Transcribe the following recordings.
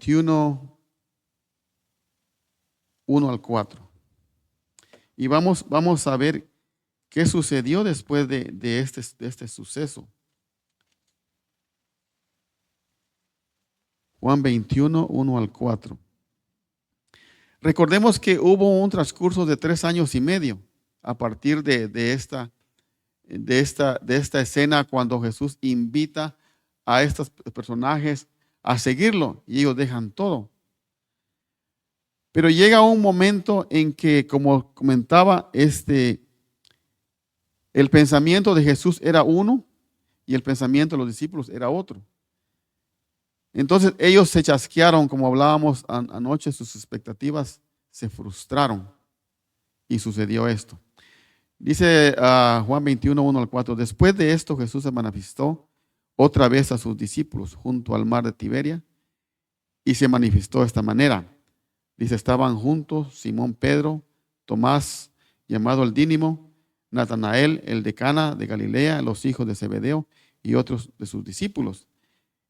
21, 1 al 4. Y vamos a ver qué sucedió después de este suceso. Juan 21, 1 al 4. Recordemos que hubo un transcurso de 3 años y medio a partir de esta escena cuando Jesús invita a estos personajes a seguirlo y ellos dejan todo. Pero llega un momento en que, como comentaba, el pensamiento de Jesús era uno y el pensamiento de los discípulos era otro. Entonces ellos se chasquearon, como hablábamos anoche, sus expectativas se frustraron y sucedió esto. Dice Juan 21, 1 al 4, después de esto Jesús se manifestó otra vez a sus discípulos junto al mar de Tiberia y se manifestó de esta manera. Dice, estaban juntos Simón Pedro, Tomás, llamado el Dídimo, Natanael, el de Cana de Galilea, los hijos de Zebedeo y otros de sus discípulos.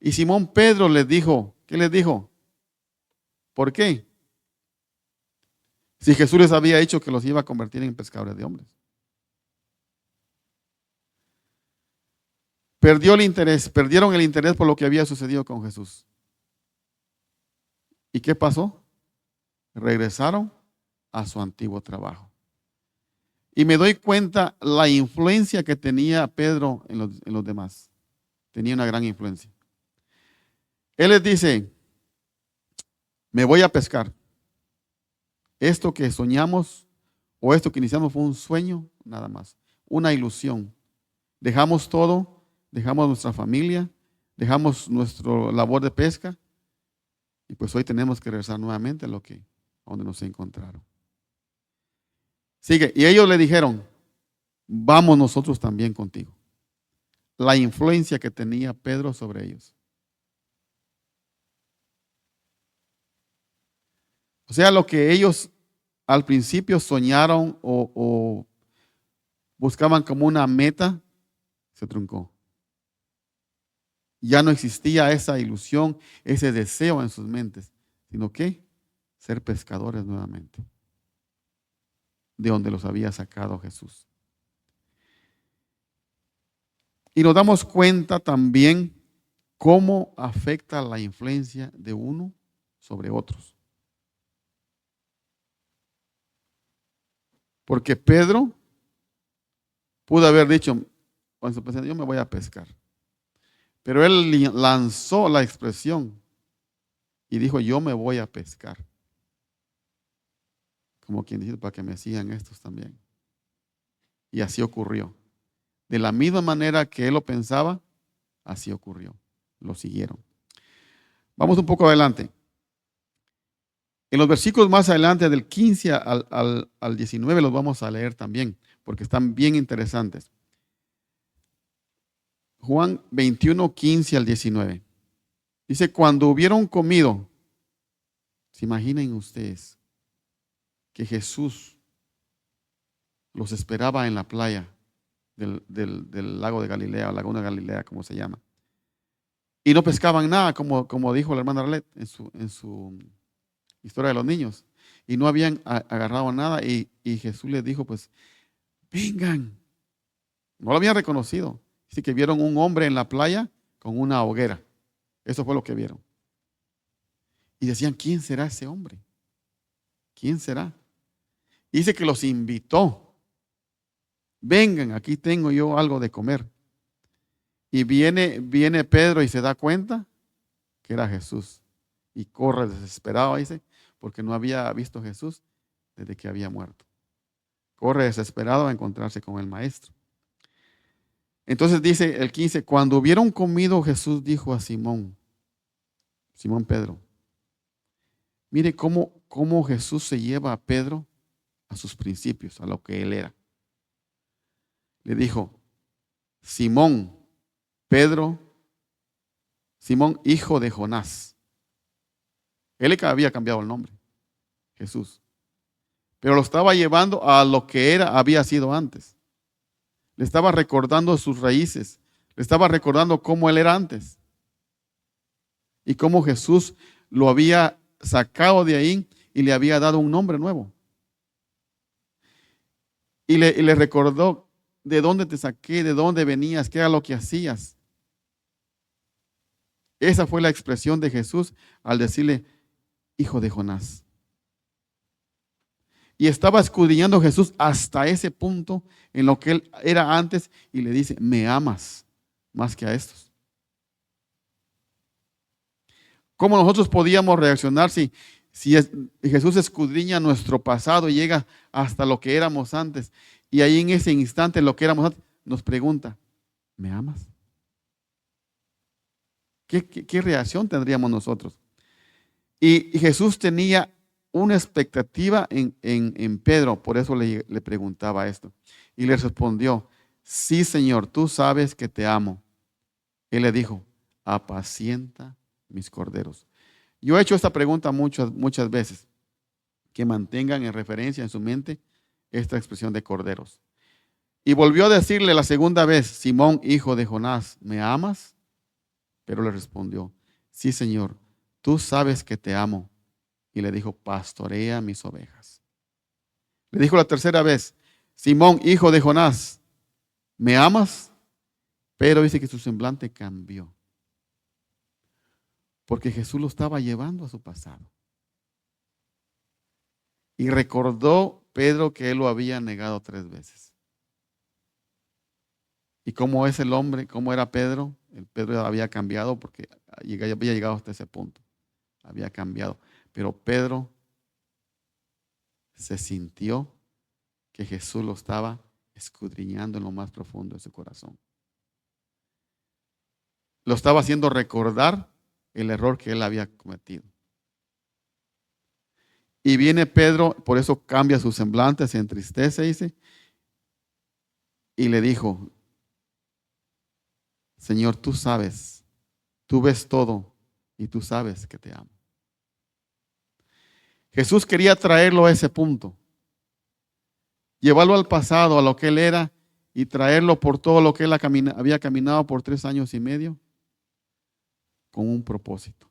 Y Simón Pedro les dijo, ¿qué les dijo? ¿Por qué? Si Jesús les había dicho que los iba a convertir en pescadores de hombres. Perdieron el interés por lo que había sucedido con Jesús. ¿Y qué pasó? Regresaron a su antiguo trabajo. Y me doy cuenta la influencia que tenía Pedro en los demás. Tenía una gran influencia. Él les dice, me voy a pescar. Esto que soñamos o esto que iniciamos fue un sueño, nada más. Una ilusión. Dejamos todo, dejamos nuestra familia, dejamos nuestra labor de pesca y pues hoy tenemos que regresar nuevamente a donde nos encontraron. Sigue, y ellos le dijeron, vamos nosotros también contigo. La influencia que tenía Pedro sobre ellos. O sea, lo que ellos al principio soñaron o buscaban como una meta, se truncó. Ya no existía esa ilusión, ese deseo en sus mentes, sino que ser pescadores nuevamente, de donde los había sacado Jesús. Y nos damos cuenta también cómo afecta la influencia de uno sobre otros. Porque Pedro pudo haber dicho, con su pensamiento, yo me voy a pescar. Pero él lanzó la expresión y dijo, yo me voy a pescar. Como quien dice, para que me sigan estos también. Y así ocurrió. De la misma manera que él lo pensaba, así ocurrió. Lo siguieron. Vamos un poco adelante. En los versículos más adelante, del 15 al 19, los vamos a leer también, porque están bien interesantes. Juan 21, 15 al 19. Dice, cuando hubieron comido, ¿se imaginan ustedes que Jesús los esperaba en la playa del lago de Galilea, o laguna de Galilea, como se llama? Y no pescaban nada, como dijo la hermana Arlette en su historia de los niños. Y no habían agarrado nada y Jesús les dijo, pues, vengan. No lo habían reconocido. Dice que vieron un hombre en la playa con una hoguera. Eso fue lo que vieron. Y decían, ¿quién será ese hombre? ¿Quién será? Dice que los invitó. Vengan, aquí tengo yo algo de comer. Y viene Pedro y se da cuenta que era Jesús. Y corre desesperado, dice, porque no había visto a Jesús desde que había muerto. Corre desesperado a encontrarse con el maestro. Entonces dice el 15, cuando hubieron comido, Jesús dijo a Simón Pedro, mire cómo Jesús se lleva a Pedro a sus principios, a lo que él era. Le dijo, Simón, Pedro, Simón, hijo de Jonás. Él le había cambiado el nombre, Jesús. Pero lo estaba llevando a lo que había sido antes. Le estaba recordando sus raíces. Le estaba recordando cómo él era antes. Y cómo Jesús lo había sacado de ahí y le había dado un nombre nuevo. Y le recordó de dónde te saqué, de dónde venías, qué era lo que hacías. Esa fue la expresión de Jesús al decirle, hijo de Jonás. Y estaba escudriñando Jesús hasta ese punto en lo que él era antes y le dice, me amas más que a estos. ¿Cómo nosotros podíamos reaccionar si Jesús escudriña nuestro pasado y llega hasta lo que éramos antes? Y ahí en ese instante, lo que éramos antes, nos pregunta, ¿me amas? ¿Qué reacción tendríamos nosotros? Y Jesús tenía una expectativa en Pedro, por eso le preguntaba esto. Y le respondió, sí, Señor, tú sabes que te amo. Él le dijo, apacienta mis corderos. Yo he hecho esta pregunta muchas veces, que mantengan en referencia en su mente esta expresión de corderos. Y volvió a decirle la segunda vez, Simón, hijo de Jonás, ¿me amas? Pero le respondió, sí, Señor, tú sabes que te amo. Y le dijo, pastorea mis ovejas. Le dijo la tercera vez, Simón, hijo de Jonás, ¿me amas? Pero dice que su semblante cambió. Porque Jesús lo estaba llevando a su pasado. Y recordó Pedro que él lo había negado 3 veces. ¿Y cómo es el hombre? ¿Cómo era Pedro? El Pedro había cambiado porque había llegado hasta ese punto. Había cambiado. Pero Pedro se sintió que Jesús lo estaba escudriñando en lo más profundo de su corazón. Lo estaba haciendo recordar el error que él había cometido. Y viene Pedro, por eso cambia su semblante, se entristece, dice, y le dijo, Señor, tú sabes, tú ves todo y tú sabes que te amo. Jesús quería traerlo a ese punto, llevarlo al pasado, a lo que él era, y traerlo por todo lo que él había caminado por 3 años y medio, con un propósito.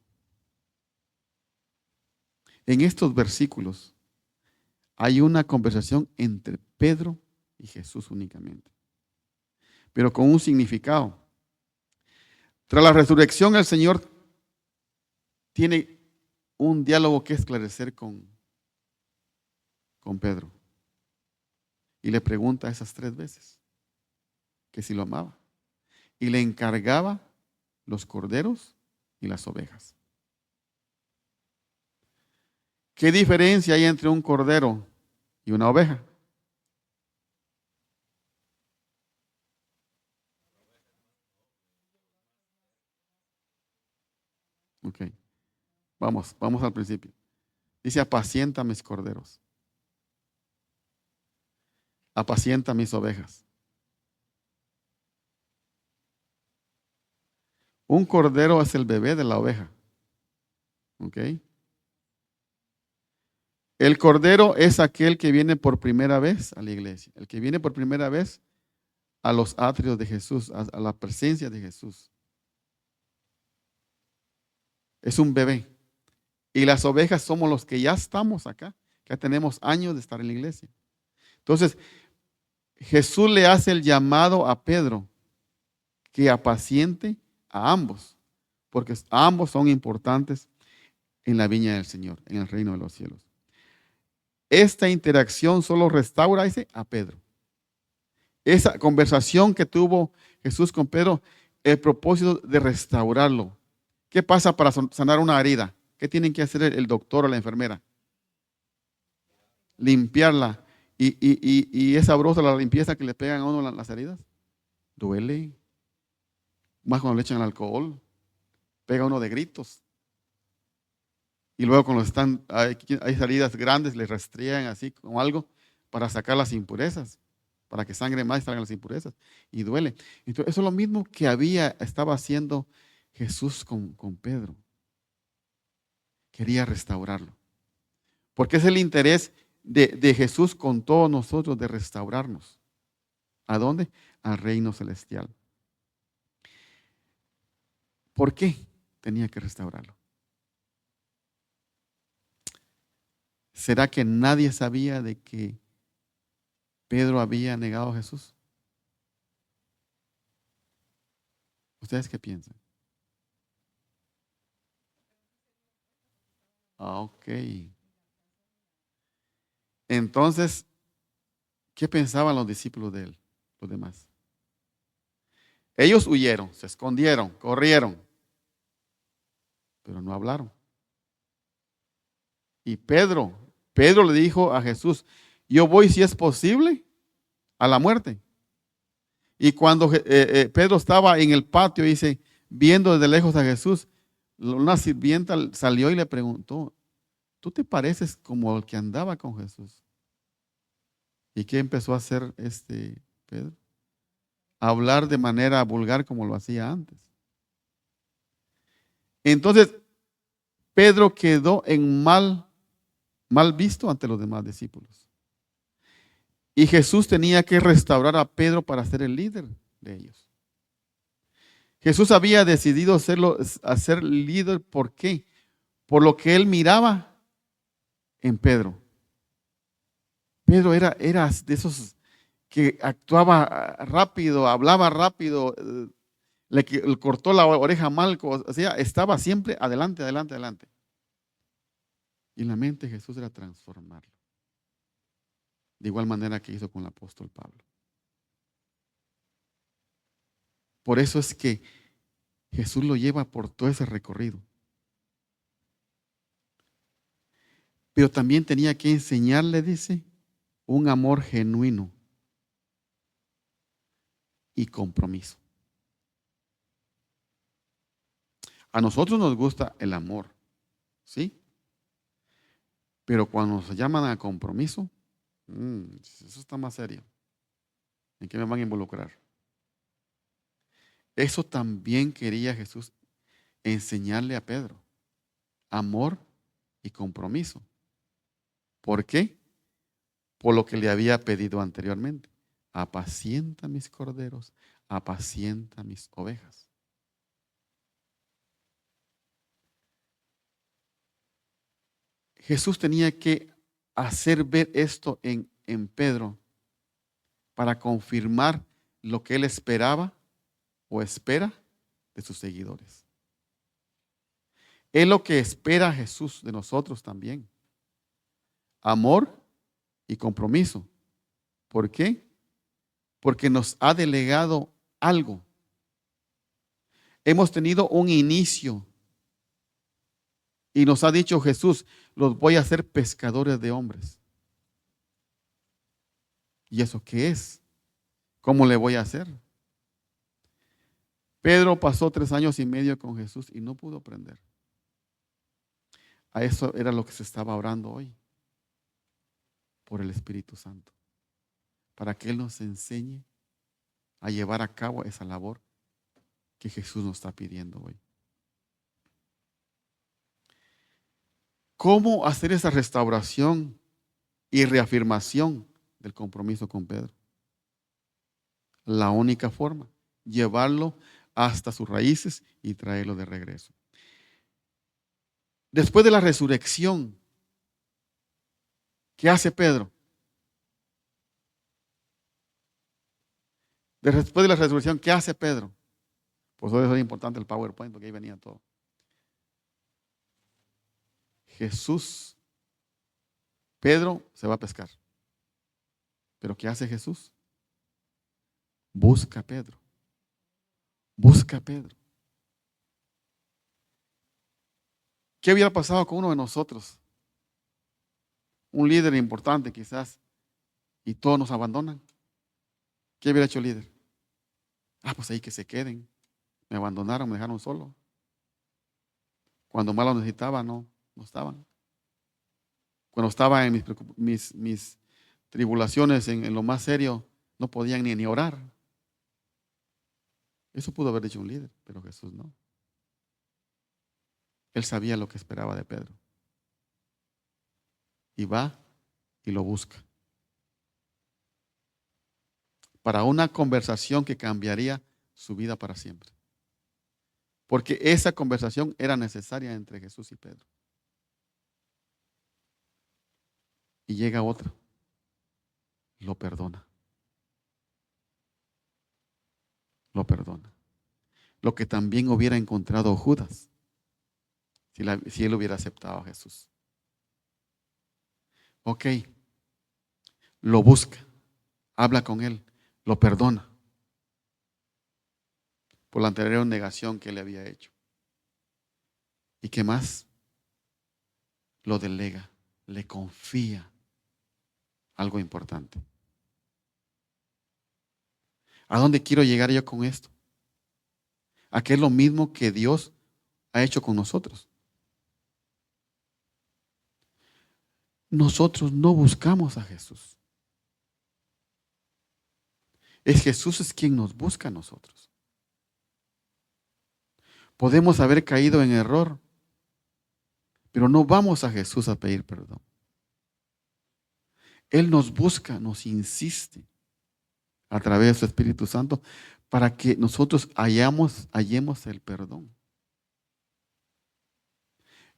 En estos versículos hay una conversación entre Pedro y Jesús únicamente, pero con un significado. Tras la resurrección, el Señor tiene un diálogo que esclarecer con Pedro. Y le pregunta esas 3 veces que si lo amaba. Y le encargaba los corderos y las ovejas. ¿Qué diferencia hay entre un cordero y una oveja? Ok, vamos al principio. Dice, apacienta mis corderos. Apacienta mis ovejas. Un cordero es el bebé de la oveja. ¿Ok? El cordero es aquel que viene por primera vez a la iglesia. El que viene por primera vez a los atrios de Jesús, a la presencia de Jesús. Es un bebé. Y las ovejas somos los que ya estamos acá, que ya tenemos años de estar en la iglesia. Entonces, Jesús le hace el llamado a Pedro que apaciente a ambos, porque ambos son importantes en la viña del Señor, en el reino de los cielos. Esta interacción solo restaura a Pedro. Esa conversación que tuvo Jesús con Pedro, el propósito de restaurarlo. ¿Qué pasa para sanar una herida? ¿Qué tienen que hacer el doctor o la enfermera? Limpiarla. Y es sabrosa la limpieza que le pegan a uno las heridas. Duele. Más cuando le echan alcohol. Pega uno de gritos. Y luego cuando hay heridas grandes, le restrían así como algo para sacar las impurezas. Para que sangre más y salgan las impurezas. Y duele. Entonces, eso es lo mismo que estaba haciendo Jesús con Pedro. Quería restaurarlo. Porque es el interés de Jesús con todos nosotros de restaurarnos. ¿A dónde? Al reino celestial. ¿Por qué tenía que restaurarlo? ¿Será que nadie sabía de que Pedro había negado a Jesús? ¿Ustedes qué piensan? Ok. Entonces, ¿qué pensaban los discípulos de él, los demás? Ellos huyeron, se escondieron, corrieron, pero no hablaron. Y Pedro le dijo a Jesús, yo voy si es posible a la muerte. Y cuando Pedro estaba en el patio, dice, viendo desde lejos a Jesús, una sirvienta salió y le preguntó, ¿tú te pareces como el que andaba con Jesús? ¿Y qué empezó a hacer Pedro? A hablar de manera vulgar como lo hacía antes. Entonces, Pedro quedó en mal visto ante los demás discípulos. Y Jesús tenía que restaurar a Pedro para ser el líder de ellos. Jesús había decidido hacer líder. ¿Por qué? Por lo que él miraba en Pedro. Pedro era de esos que actuaba rápido, hablaba rápido, le cortó la oreja a Malco, o sea, estaba siempre adelante, adelante, adelante. Y en la mente de Jesús era transformarlo. De igual manera que hizo con el apóstol Pablo. Por eso es que Jesús lo lleva por todo ese recorrido. Pero también tenía que enseñarle, dice, un amor genuino y compromiso. A nosotros nos gusta el amor, ¿sí? Pero cuando nos llaman a compromiso, eso está más serio. ¿En qué me van a involucrar? Eso también quería Jesús enseñarle a Pedro. Amor y compromiso. ¿Por qué? Por lo que le había pedido anteriormente. Apacienta mis corderos, apacienta mis ovejas. Jesús tenía que hacer ver esto en Pedro para confirmar lo que él esperaba o espera de sus seguidores. Es lo que espera Jesús de nosotros también. Amor y compromiso. ¿Por qué? Porque nos ha delegado algo. Hemos tenido un inicio y nos ha dicho Jesús, los voy a hacer pescadores de hombres. ¿Y eso qué es? ¿Cómo le voy a hacer? Pedro pasó 3 años y medio con Jesús y no pudo aprender. A eso era lo que se estaba orando hoy por el Espíritu Santo, para que Él nos enseñe a llevar a cabo esa labor que Jesús nos está pidiendo hoy. ¿Cómo hacer esa restauración y reafirmación del compromiso con Pedro? La única forma, llevarlo hasta sus raíces y traerlo de regreso. Después de la resurrección, ¿qué hace Pedro? Después de la resurrección, ¿qué hace Pedro? Pues eso es importante el PowerPoint, porque ahí venía todo. Jesús, Pedro se va a pescar. ¿Pero qué hace Jesús? Busca a Pedro. Busca a Pedro. ¿Qué hubiera pasado con uno de nosotros? Un líder importante quizás, y todos nos abandonan. ¿Qué hubiera hecho el líder? Pues ahí que se queden. Me abandonaron, me dejaron solo. Cuando más lo necesitaba, no estaban. Cuando estaba en mis tribulaciones, en lo más serio, no podían ni orar. Eso pudo haber dicho un líder, pero Jesús no. Él sabía lo que esperaba de Pedro. Y va y lo busca. Para una conversación que cambiaría su vida para siempre. Porque esa conversación era necesaria entre Jesús y Pedro. y llega otro, lo perdona. Lo perdona. Lo que también hubiera encontrado Judas si él hubiera aceptado a Jesús. Ok, lo busca, habla con él, lo perdona por la anterior negación que le había hecho. ¿Y qué más? Lo delega, le confía algo importante. ¿A dónde quiero llegar yo con esto? A que es lo mismo que Dios ha hecho con nosotros. Nosotros no buscamos a Jesús. Jesús es quien nos busca a nosotros. Podemos haber caído en error, pero no vamos a Jesús a pedir perdón. Él nos busca, nos insiste a través de su Espíritu Santo para que nosotros hallemos el perdón.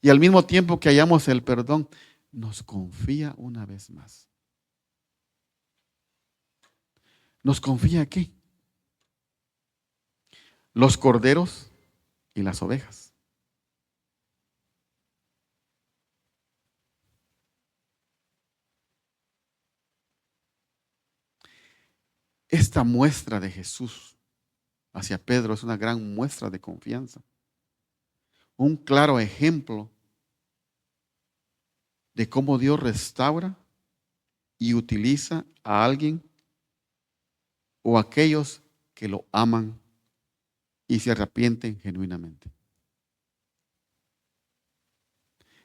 Y al mismo tiempo que hallamos el perdón, nos confía una vez más. ¿Nos confía qué? Los corderos y las ovejas. Esta muestra de Jesús hacia Pedro es una gran muestra de confianza. Un claro ejemplo de cómo Dios restaura y utiliza a alguien o a aquellos que lo aman y se arrepienten genuinamente.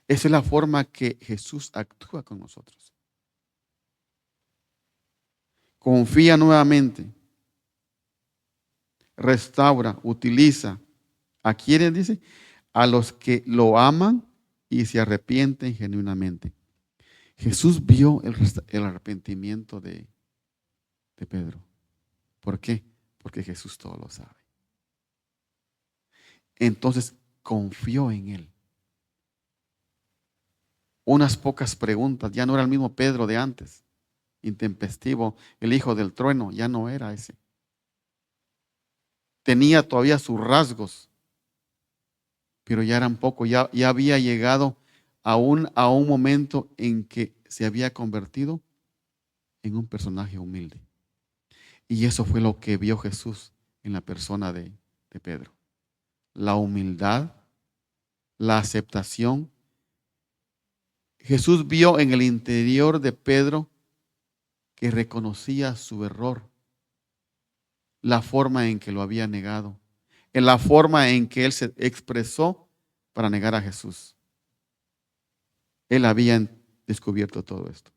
Esa es la forma que Jesús actúa con nosotros. Confía nuevamente, restaura, utiliza. ¿A quiénes dice? A los que lo aman y se arrepienten genuinamente. Jesús vio el arrepentimiento de Pedro. ¿Por qué? Porque Jesús todo lo sabe. Entonces confió en él. Unas pocas preguntas, ya no era el mismo Pedro de antes, intempestivo, el hijo del trueno, ya no era ese. Tenía todavía sus rasgos, pero ya eran poco, ya había llegado a un momento en que se había convertido en un personaje humilde. Y eso fue lo que vio Jesús en la persona de Pedro. La humildad, la aceptación. Jesús vio en el interior de Pedro que reconocía su error, la forma en que lo había negado, en la forma en que él se expresó para negar a Jesús. Él había descubierto todo esto.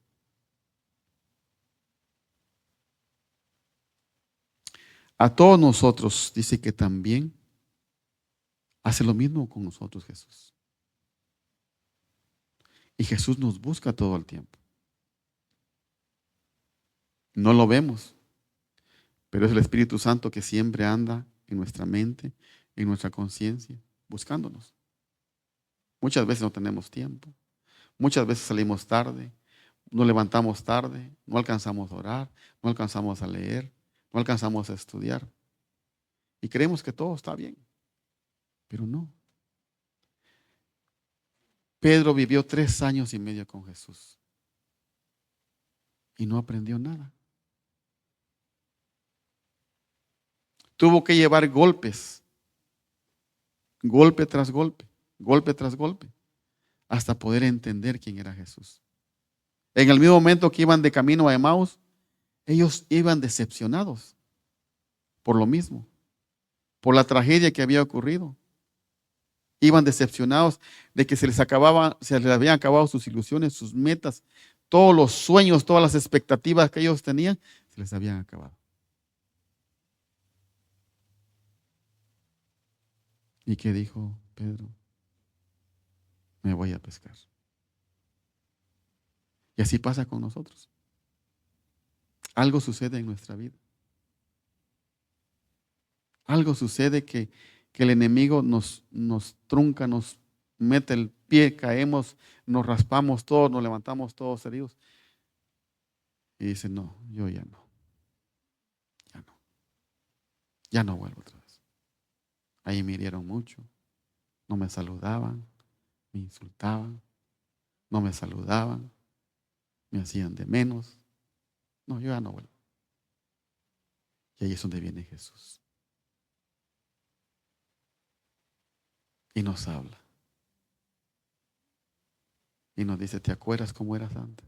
A todos nosotros dice que también hace lo mismo con nosotros Jesús. Y Jesús nos busca todo el tiempo. No lo vemos, pero es el Espíritu Santo que siempre anda en nuestra mente, en nuestra conciencia, buscándonos. Muchas veces no tenemos tiempo, muchas veces salimos tarde, nos levantamos tarde, no alcanzamos a orar, no alcanzamos a leer, no alcanzamos a estudiar. Y creemos que todo está bien, pero no. Pedro vivió 3 años y medio con Jesús y no aprendió nada. Tuvo que llevar golpes, golpe tras golpe, hasta poder entender quién era Jesús. En el mismo momento que iban de camino a Emaús, ellos iban decepcionados por lo mismo, por la tragedia que había ocurrido. Iban decepcionados de que se les habían acabado sus ilusiones, sus metas, todos los sueños, todas las expectativas que ellos tenían, se les habían acabado. ¿Y qué dijo Pedro? Me voy a pescar. Y así pasa con nosotros. Algo sucede en nuestra vida. Algo sucede que el enemigo nos trunca, nos mete el pie, caemos, nos raspamos todos, nos levantamos todos heridos. Y dice, no, yo ya no, ya no, ya no vuelvo otra vez. Ahí me hirieron mucho, no me saludaban, me insultaban, no me saludaban, me hacían de menos. No, yo ya no vuelvo. Y ahí es donde viene Jesús. Y nos habla. Y nos dice, ¿te acuerdas cómo eras antes?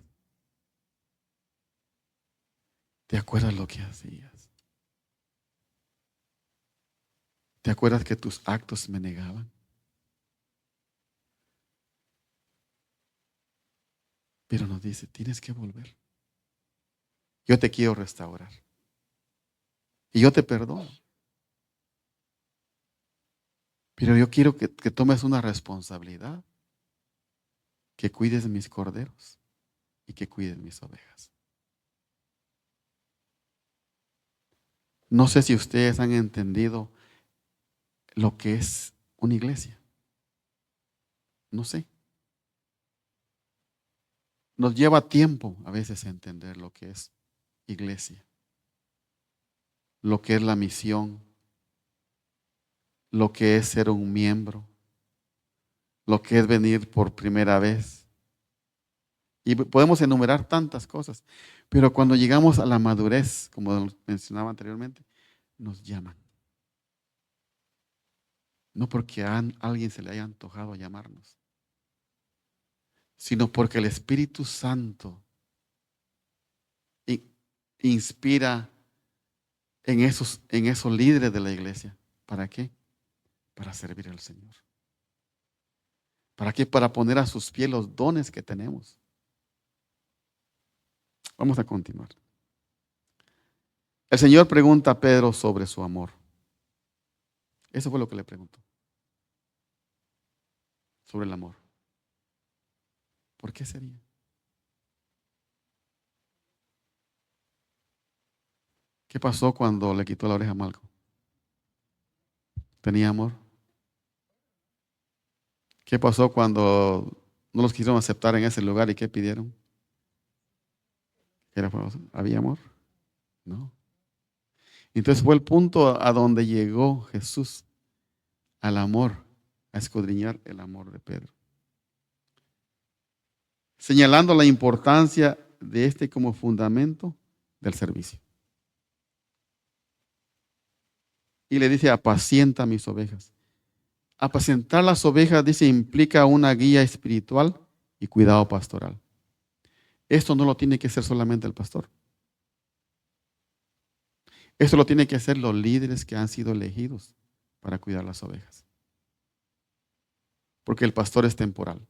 ¿Te acuerdas lo que hacías? ¿Te acuerdas que tus actos me negaban? Pero nos dice, tienes que volver. Yo te quiero restaurar. Y yo te perdono. Pero yo quiero que tomes una responsabilidad. Que cuides mis corderos y que cuides mis ovejas. No sé si ustedes han entendido lo que es una iglesia. No sé. Nos lleva tiempo a veces entender lo que es iglesia, lo que es la misión, lo que es ser un miembro, lo que es venir por primera vez. Y podemos enumerar tantas cosas, pero cuando llegamos a la madurez, como mencionaba anteriormente, nos llaman. No porque a alguien se le haya antojado llamarnos, sino porque el Espíritu Santo inspira en esos líderes de la iglesia. ¿Para qué? Para servir al Señor. ¿Para qué? Para poner a sus pies los dones que tenemos. Vamos a continuar. El Señor pregunta a Pedro sobre su amor. Eso fue lo que le preguntó. Sobre el amor. ¿Por qué sería? ¿Qué pasó cuando le quitó la oreja a Malco? ¿Tenía amor? ¿Qué pasó cuando no los quisieron aceptar en ese lugar y qué pidieron? ¿Había amor? No. Entonces fue el punto a donde llegó Jesús, al amor, a escudriñar el amor de Pedro, señalando la importancia de este como fundamento del servicio. Y le dice, apacienta mis ovejas. Apacentar las ovejas, dice, implica una guía espiritual y cuidado pastoral. Esto no lo tiene que hacer solamente el pastor. Esto lo tiene que hacer los líderes que han sido elegidos para cuidar las ovejas. Porque el pastor es temporal.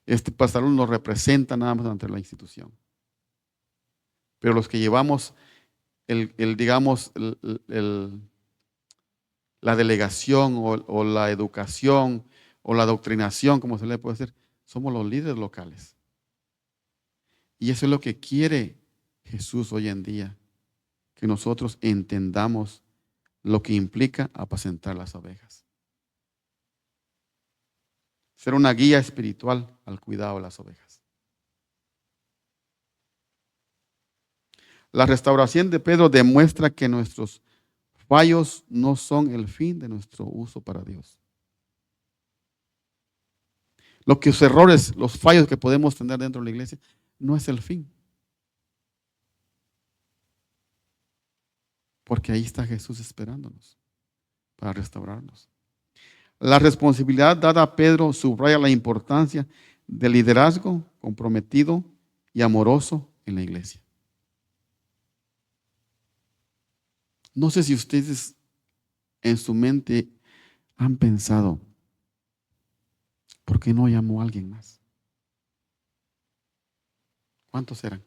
Este pastor nos representa nada más ante la institución. Pero los que llevamos digamos, la delegación o la educación o la doctrinación, como se le puede decir, somos los líderes locales. Y eso es lo que quiere Jesús hoy en día, que nosotros entendamos lo que implica apacentar las ovejas. Ser una guía espiritual al cuidado de las ovejas. La restauración de Pedro demuestra que nuestros fallos no son el fin de nuestro uso para Dios. Los errores, los fallos que podemos tener dentro de la iglesia, no es el fin. Porque ahí está Jesús esperándonos para restaurarnos. La responsabilidad dada a Pedro subraya la importancia del liderazgo comprometido y amoroso en la iglesia. No sé si ustedes en su mente han pensado, ¿por qué no llamó a alguien más? ¿Cuántos eran?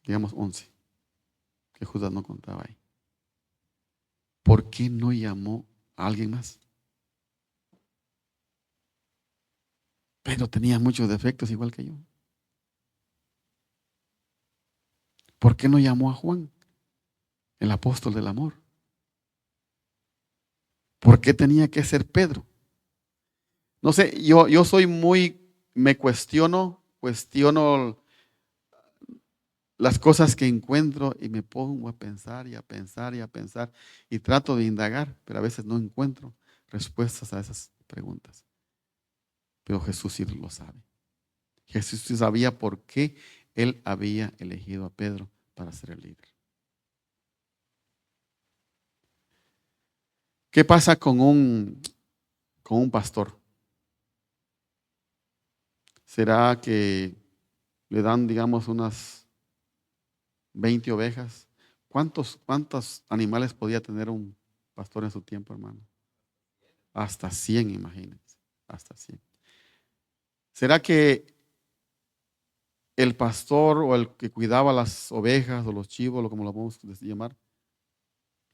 Digamos 11, que Judas no contaba ahí. ¿Por qué no llamó a alguien más? Pedro tenía muchos defectos igual que yo. ¿Por qué no llamó a Juan, el apóstol del amor? ¿Por qué tenía que ser Pedro? No sé, yo soy me cuestiono las cosas que encuentro y me pongo a pensar y a pensar y a pensar y trato de indagar, pero a veces no encuentro respuestas a esas preguntas. Pero Jesús sí lo sabe. Jesús sí sabía por qué él había elegido a Pedro para ser el líder. ¿Qué pasa con un pastor? ¿Será que le dan, digamos, unas 20 ovejas? ¿Cuántos animales podía tener un pastor en su tiempo, hermano? Hasta 100, imagínense. Hasta 100. ¿Será que el pastor o el que cuidaba las ovejas o los chivos, o como lo vamos a llamar,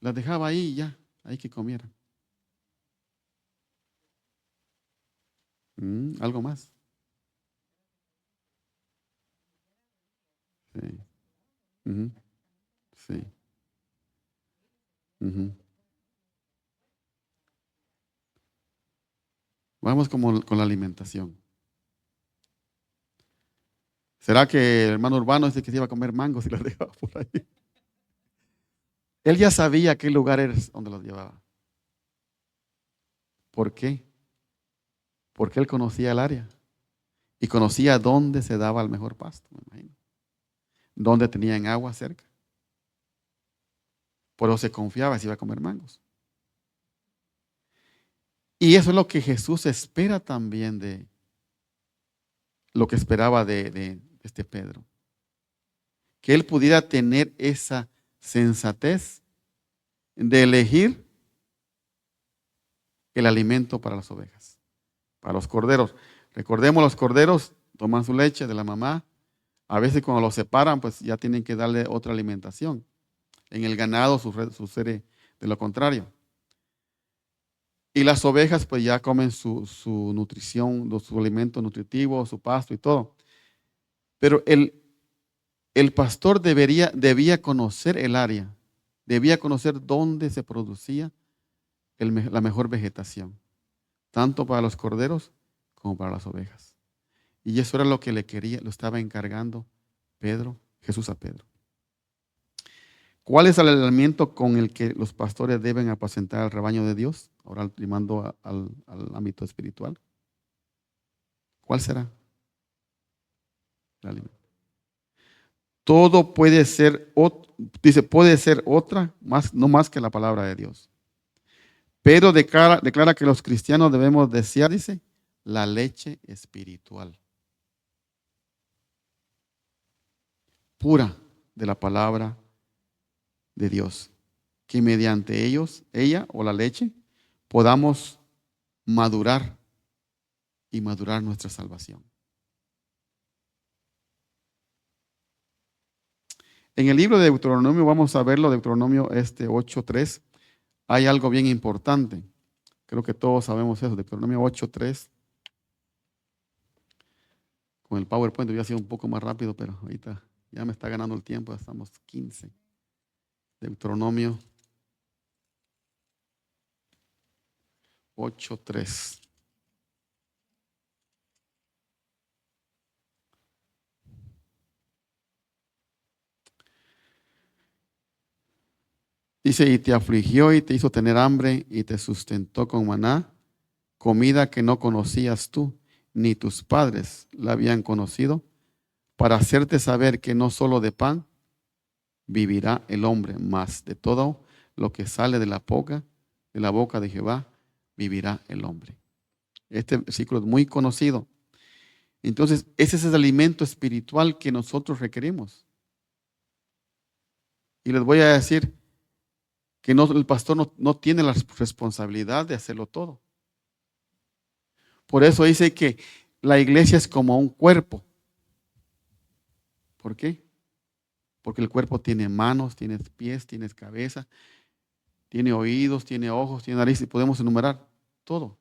las dejaba ahí y ya, ahí que comieran? Algo más. Sí. Ujú, sí. Ujú. Vamos como con la alimentación. ¿Será que el hermano Urbano dice que se iba a comer mangos y los dejaba por ahí? Él ya sabía qué lugar era donde los llevaba. ¿Por qué? Porque él conocía el área y conocía dónde se daba el mejor pasto, me imagino. Dónde tenían agua cerca. Por eso se confiaba si iba a comer mangos. Y eso es lo que Jesús espera también de lo que esperaba de este Pedro. Que él pudiera tener esa sensatez de elegir el alimento para las ovejas, para los corderos. Recordemos, los corderos toman su leche de la mamá. A veces cuando los separan, pues ya tienen que darle otra alimentación. En el ganado sucede de lo contrario. Y las ovejas pues ya comen su nutrición, su alimento nutritivo, su pasto y todo. Pero el pastor debía conocer el área, debía conocer dónde se producía la mejor vegetación, tanto para los corderos como para las ovejas. Y eso era lo que le quería, lo estaba encargando Jesús a Pedro. ¿Cuál es el alimento con el que los pastores deben apacentar al rebaño de Dios? Ahora limando al ámbito espiritual. ¿Cuál será el alimento? Todo puede ser, dice, puede ser otra, no más que la palabra de Dios. Pero declara que los cristianos debemos desear, dice, la leche espiritual, pura de la palabra de Dios, que mediante ella o la leche, podamos madurar y madurar nuestra salvación. En el libro de Deuteronomio, vamos a verlo, Deuteronomio 8:3, hay algo bien importante. Creo que todos sabemos eso, Deuteronomio 8:3. Con el PowerPoint hubiera sido un poco más rápido, pero ahorita ya me está ganando el tiempo, ya estamos 15. Deuteronomio 8:3. Dice, y te afligió y te hizo tener hambre y te sustentó con maná, comida que no conocías tú, ni tus padres la habían conocido, para hacerte saber que no solo de pan vivirá el hombre, mas de todo lo que sale de la boca de Jehová, vivirá el hombre. Este versículo es muy conocido. Entonces, ese es el alimento espiritual que nosotros requerimos. Y les voy a decir que el pastor no tiene la responsabilidad de hacerlo todo. Por eso dice que la iglesia es como un cuerpo. ¿Por qué? Porque el cuerpo tiene manos, tiene pies, tiene cabeza, tiene oídos, tiene ojos, tiene nariz y podemos enumerar todo.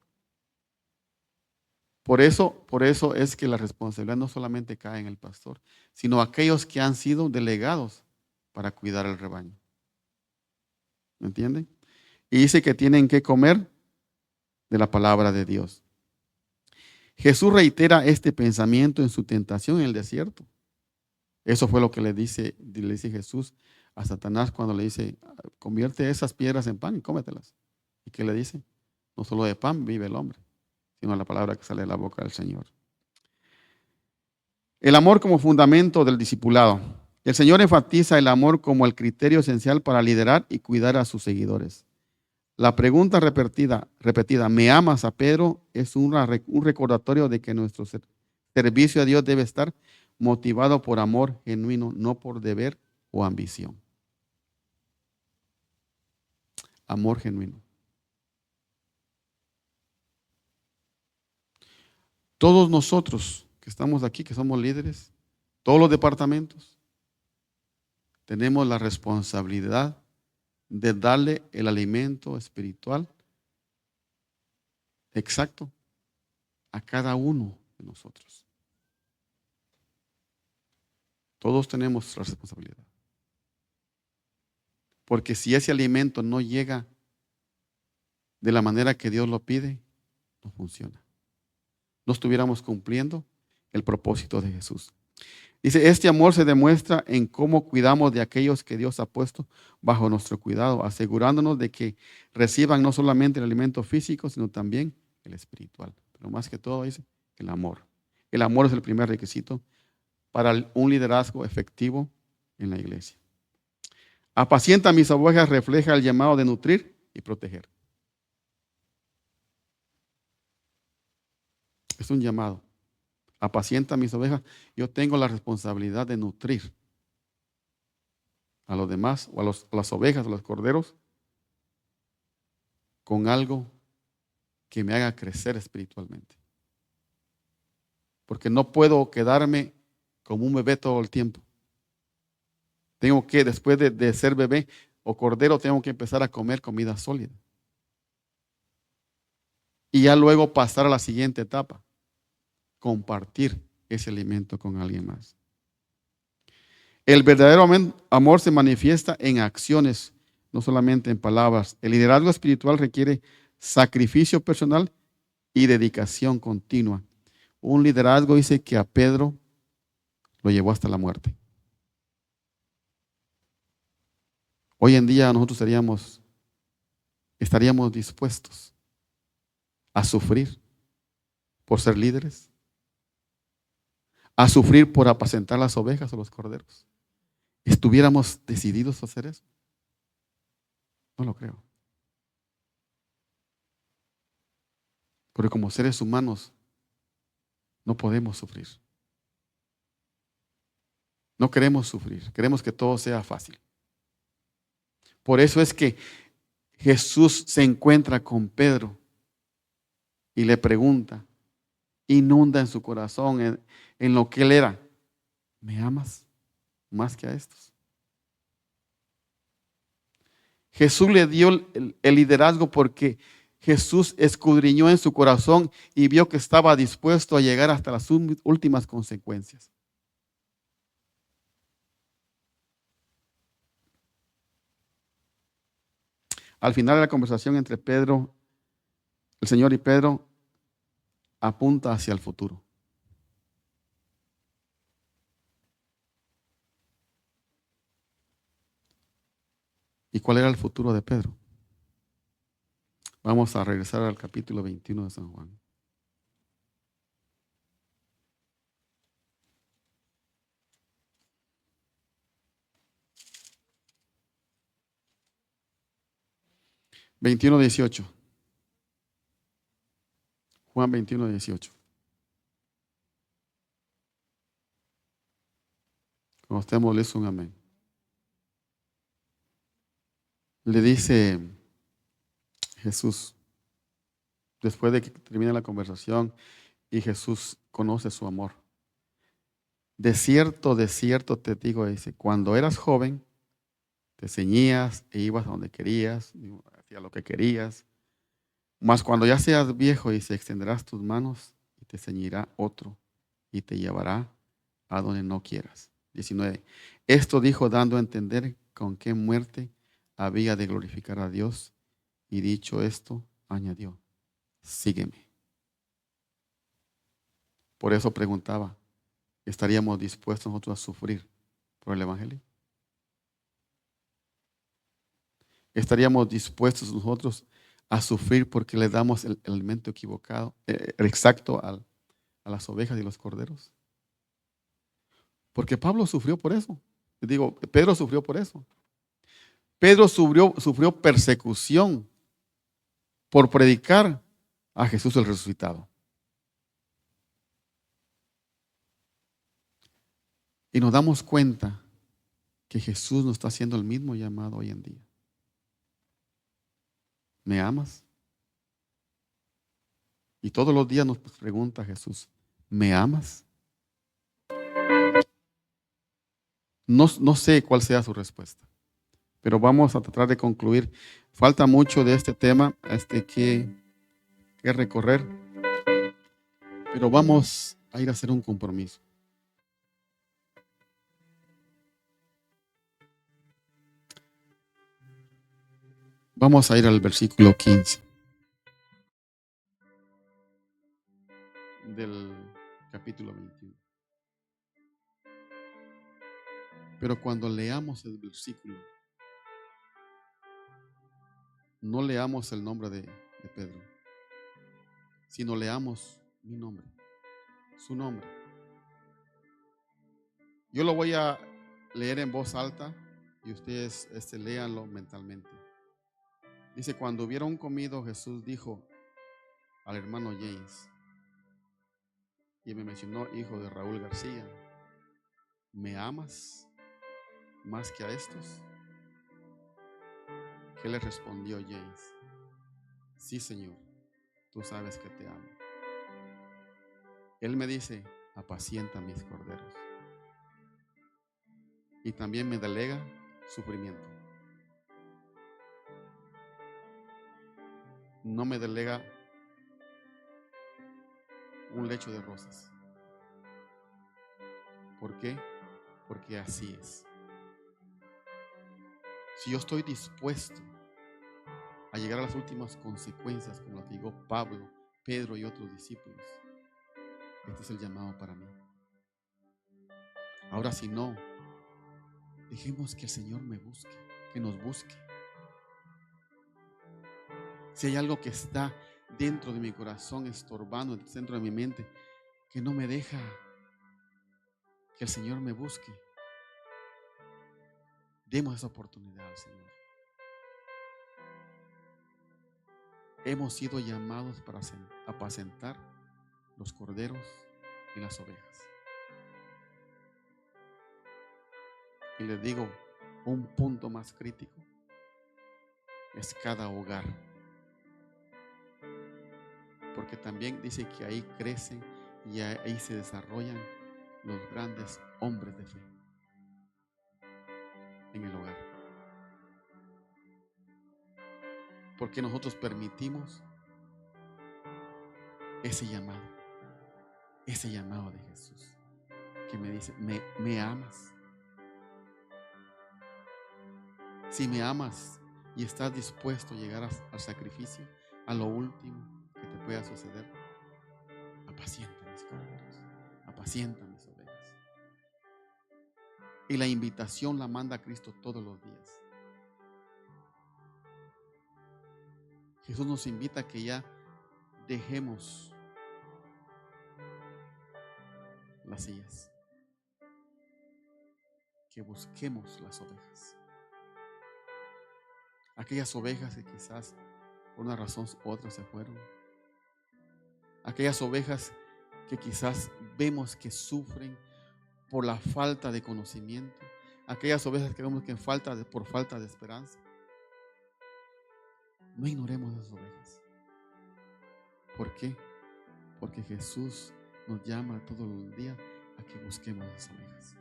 Por eso es que la responsabilidad no solamente cae en el pastor, sino aquellos que han sido delegados para cuidar el rebaño. ¿Me entienden? Y dice que tienen que comer de la palabra de Dios. Jesús reitera este pensamiento en su tentación en el desierto. Eso fue lo que le dice Jesús a Satanás cuando le dice, convierte esas piedras en pan y cómetelas. ¿Y qué le dice? No solo de pan vive el hombre, sino la palabra que sale de la boca del Señor. El amor como fundamento del discipulado. El Señor enfatiza el amor como el criterio esencial para liderar y cuidar a sus seguidores. La pregunta repetida, ¿me amas a Pedro? Es un recordatorio de que nuestro servicio a Dios debe estar motivado por amor genuino, no por deber o ambición. Amor genuino. Todos nosotros que estamos aquí, que somos líderes, todos los departamentos, tenemos la responsabilidad de darle el alimento espiritual exacto a cada uno de nosotros. Todos tenemos la responsabilidad. Porque si ese alimento no llega de la manera que Dios lo pide, no funciona. No estuviéramos cumpliendo el propósito de Jesús. Dice, este amor se demuestra en cómo cuidamos de aquellos que Dios ha puesto bajo nuestro cuidado, asegurándonos de que reciban no solamente el alimento físico, sino también el espiritual. Pero más que todo, dice, el amor. El amor es el primer requisito para un liderazgo efectivo en la iglesia. Apacienta mis ovejas refleja el llamado de nutrir y proteger. Es un llamado. Apacienta mis ovejas. Yo tengo la responsabilidad de nutrir a los demás, o a las ovejas, a los corderos, con algo que me haga crecer espiritualmente. Porque no puedo quedarme como un bebé todo el tiempo. Tengo que, después de ser bebé o cordero, tengo que empezar a comer comida sólida. Y ya luego pasar a la siguiente etapa, compartir ese alimento con alguien más. El verdadero amor se manifiesta en acciones, no solamente en palabras. El liderazgo espiritual requiere sacrificio personal y dedicación continua. Un liderazgo dice que a Pedro lo llevó hasta la muerte. Hoy en día nosotros estaríamos dispuestos a sufrir por ser líderes, a sufrir por apacentar las ovejas o los corderos. ¿Estuviéramos decididos a hacer eso? No lo creo. Porque como seres humanos no podemos sufrir. No queremos sufrir, queremos que todo sea fácil. Por eso es que Jesús se encuentra con Pedro y le pregunta, inunda en su corazón, en lo que él era. ¿Me amas más que a estos? Jesús le dio el liderazgo porque Jesús escudriñó en su corazón y vio que estaba dispuesto a llegar hasta las últimas consecuencias. Al final de la conversación entre Pedro, el Señor y Pedro, apunta hacia el futuro. ¿Y cuál era el futuro de Pedro? Vamos a regresar al capítulo 21 de San Juan. (21:18). Juan 21:18. Cuando estemos listos, un amén. Le dice Jesús, después de que termina la conversación y Jesús conoce su amor. De cierto te digo, dice, cuando eras joven, te ceñías e ibas a donde querías, hacías lo que querías. Mas cuando ya seas viejo, dice, extenderás tus manos y te ceñirá otro y te llevará a donde no quieras. 19. Esto dijo dando a entender con qué muerte había de glorificar a Dios. Y dicho esto, añadió, sígueme. Por eso preguntaba, ¿estaríamos dispuestos nosotros a sufrir por el Evangelio? ¿Estaríamos dispuestos nosotros a sufrir porque le damos el alimento equivocado, el exacto a las ovejas y los corderos? Porque Pablo sufrió por eso. Digo, Pedro sufrió por eso. Pedro sufrió persecución por predicar a Jesús el resucitado. Y nos damos cuenta que Jesús nos está haciendo el mismo llamado hoy en día. ¿Me amas? Y todos los días nos pregunta Jesús, ¿me amas? No sé cuál sea su respuesta, pero vamos a tratar de concluir. Falta mucho de este tema que recorrer, pero vamos a ir a hacer un compromiso. Vamos a ir al versículo 15 del capítulo 21. Pero cuando leamos el versículo, no leamos el nombre de Pedro, sino leamos mi nombre, su nombre. Yo lo voy a leer en voz alta y ustedes léanlo mentalmente. Dice, cuando hubieron comido, Jesús dijo al hermano James, y me mencionó hijo de Raúl García, ¿me amas más que a estos? ¿Qué le respondió James? Sí, Señor, tú sabes que te amo. Él me dice, apacienta mis corderos. Y también me delega sufrimiento. No me delega un lecho de rosas. ¿Por qué? Porque así es. Si yo estoy dispuesto a llegar a las últimas consecuencias, como lo que dijo Pablo, Pedro y otros discípulos, este es el llamado para mí. Ahora, si no, dejemos que el Señor me busque, que nos busque. Si hay algo que está dentro de mi corazón, estorbando en el centro de mi mente, que no me deja que el Señor me busque, demos esa oportunidad al Señor. Hemos sido llamados para apacentar los corderos y las ovejas. Y les digo, un punto más crítico es cada hogar. Porque también dice que ahí crecen y ahí se desarrollan los grandes hombres de fe en el hogar. Porque nosotros permitimos ese llamado de Jesús, que me dice, ¿me amas? Si me amas y estás dispuesto a llegar al sacrificio, a lo último que te pueda suceder, apacienta mis corderos, apacienta mis ovejas. Y la invitación la manda Cristo todos los días. Jesús nos invita a que ya dejemos las sillas, que busquemos las ovejas. Aquellas ovejas que quizás por una razón u otra se fueron. Aquellas ovejas que quizás vemos que sufren por la falta de conocimiento. Aquellas ovejas que vemos que por falta de esperanza. No ignoremos esas ovejas. ¿Por qué? Porque Jesús nos llama todos los días a que busquemos las ovejas.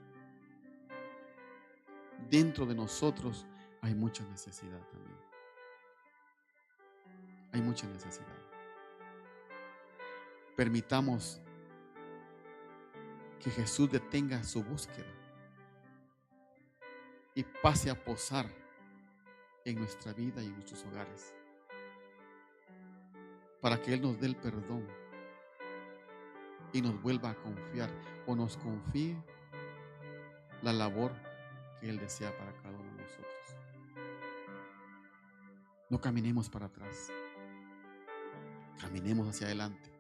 Dentro de nosotros hay mucha necesidad también. Hay mucha necesidad. Permitamos que Jesús detenga su búsqueda y pase a posar en nuestra vida y en nuestros hogares, para que Él nos dé el perdón y nos vuelva a confiar o nos confíe la labor que Él desea para cada uno de nosotros. No caminemos para atrás, caminemos hacia adelante,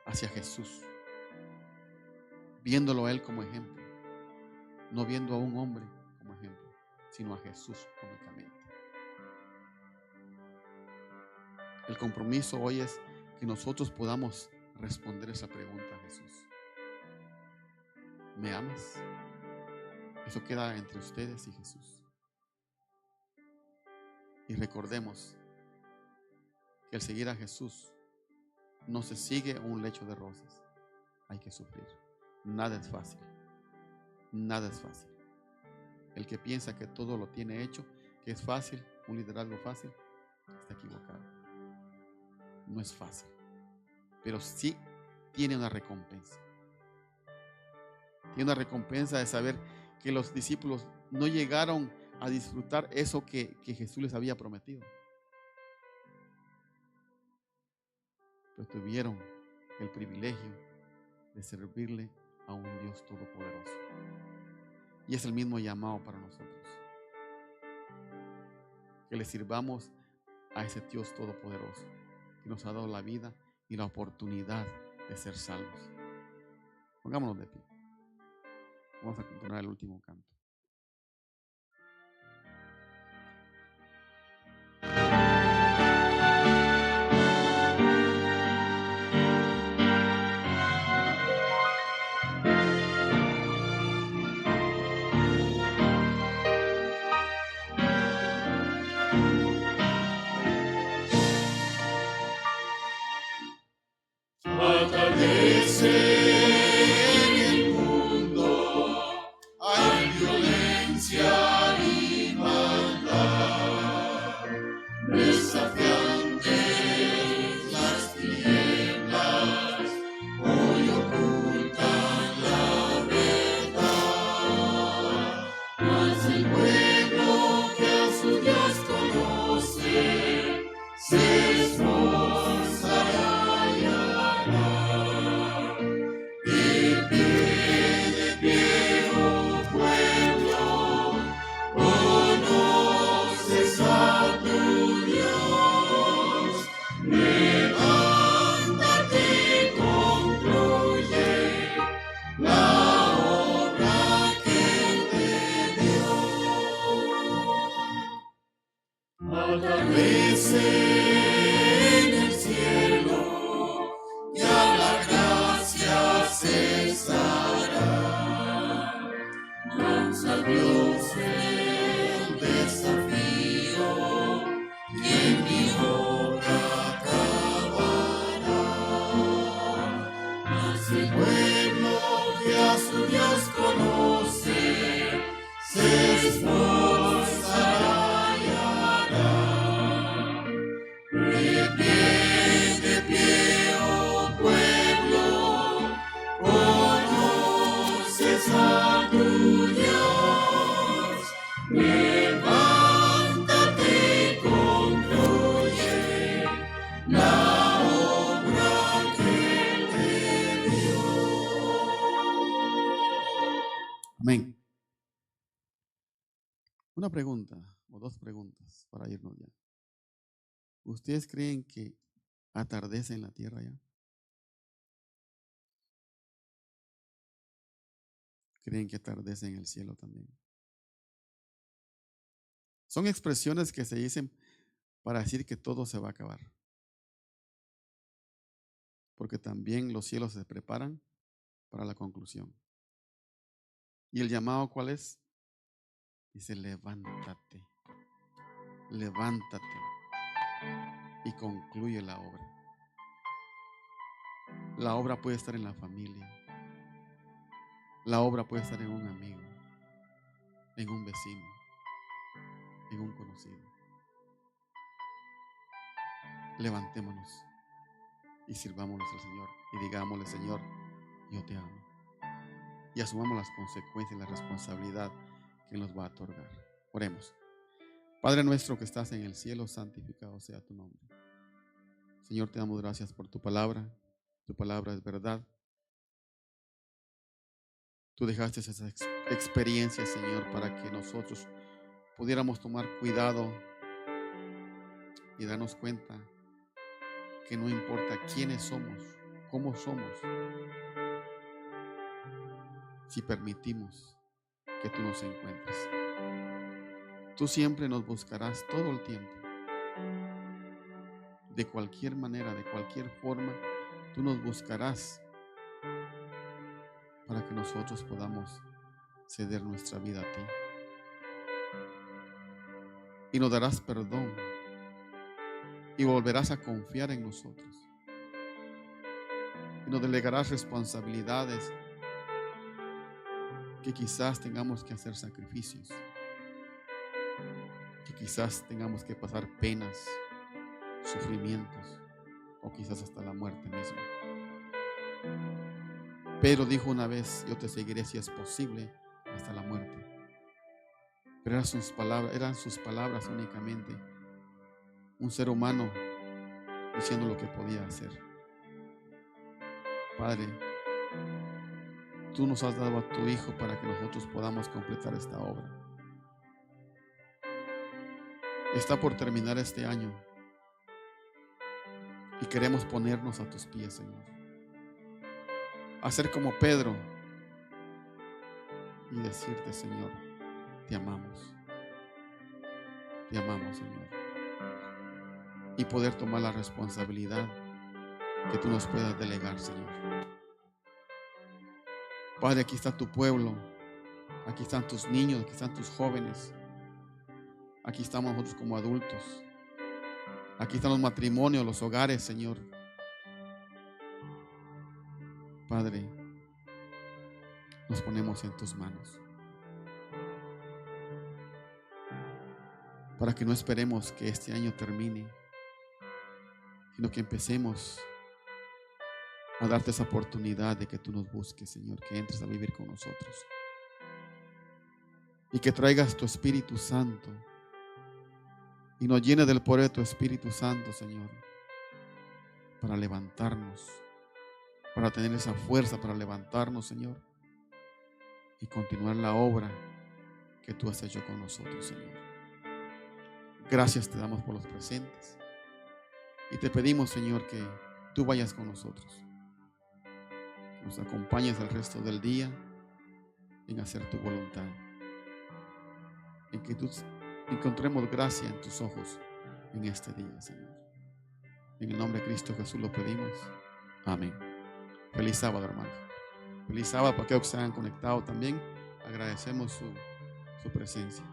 hacia Jesús, viéndolo a Él como ejemplo, no viendo a un hombre como ejemplo, sino a Jesús únicamente. El compromiso hoy es que nosotros podamos responder esa pregunta a Jesús. ¿Me amas? Eso queda entre ustedes y Jesús. Y recordemos que el seguir a Jesús no se sigue un lecho de rosas. Hay que sufrir. Nada es fácil. Nada es fácil. El que piensa que todo lo tiene hecho, que es fácil, un liderazgo fácil, está equivocado. No es fácil. Pero sí tiene una recompensa. Tiene una recompensa de saber que los discípulos no llegaron a disfrutar eso que Jesús les había prometido. Pero tuvieron el privilegio de servirle a un Dios todopoderoso. Y es el mismo llamado para nosotros. Que le sirvamos a ese Dios todopoderoso que nos ha dado la vida y la oportunidad de ser salvos. Pongámonos de pie. Vamos a continuar el último canto. Amén. Una pregunta o dos preguntas para irnos ya. ¿Ustedes creen que atardece en la tierra ya? ¿Creen que atardece en el cielo también? Son expresiones que se dicen para decir que todo se va a acabar. Porque también los cielos se preparan para la conclusión. ¿Y el llamado cuál es? Dice, levántate, levántate y concluye la obra. La obra puede estar en la familia. La obra puede estar en un amigo, en un vecino, en un conocido. Levantémonos y sirvámonos al Señor y digámosle, Señor, yo te amo. Y asumamos las consecuencias y la responsabilidad que nos va a otorgar. Oremos. Padre nuestro que estás en el cielo, santificado sea tu nombre. Señor, te damos gracias por tu palabra. Tu palabra es verdad. Tú dejaste esa experiencia, Señor, para que nosotros pudiéramos tomar cuidado y darnos cuenta que no importa quiénes somos, cómo somos, si permitimos que tú nos encuentres. Tú siempre nos buscarás todo el tiempo. De cualquier manera, de cualquier forma, tú nos buscarás para que nosotros podamos ceder nuestra vida a ti. Y nos darás perdón y volverás a confiar en nosotros. Y nos delegarás responsabilidades que quizás tengamos que hacer sacrificios, que quizás tengamos que pasar penas, sufrimientos o quizás hasta la muerte misma. Pedro dijo una vez: yo te seguiré si es posible hasta la muerte. Pero eran sus palabras únicamente, un ser humano diciendo lo que podía hacer. Padre, tú nos has dado a tu Hijo para que nosotros podamos completar esta obra. Está por terminar este año y queremos ponernos a tus pies, Señor. Hacer como Pedro y decirte: Señor, te amamos. Te amamos, Señor. Y poder tomar la responsabilidad que tú nos puedas delegar, Señor. Padre, aquí está tu pueblo. Aquí están tus niños, aquí están tus jóvenes. Aquí estamos nosotros como adultos. Aquí están los matrimonios, los hogares, Señor. Padre, nos ponemos en tus manos. Para que no esperemos que este año termine, sino que empecemos a darte esa oportunidad de que tú nos busques, Señor, que entres a vivir con nosotros. Y que traigas tu Espíritu Santo y nos llene del poder de tu Espíritu Santo, Señor, para levantarnos, para tener esa fuerza para levantarnos, Señor, y continuar la obra que tú has hecho con nosotros, Señor. Gracias te damos por los presentes y te pedimos, Señor, que tú vayas con nosotros, que nos acompañes el resto del día en hacer tu voluntad, en que tú encontremos gracia en tus ojos en este día, Señor. En el nombre de Cristo Jesús lo pedimos. Amén. Feliz sábado, hermano. Feliz sábado para aquellos que se han conectado también. Agradecemos su presencia.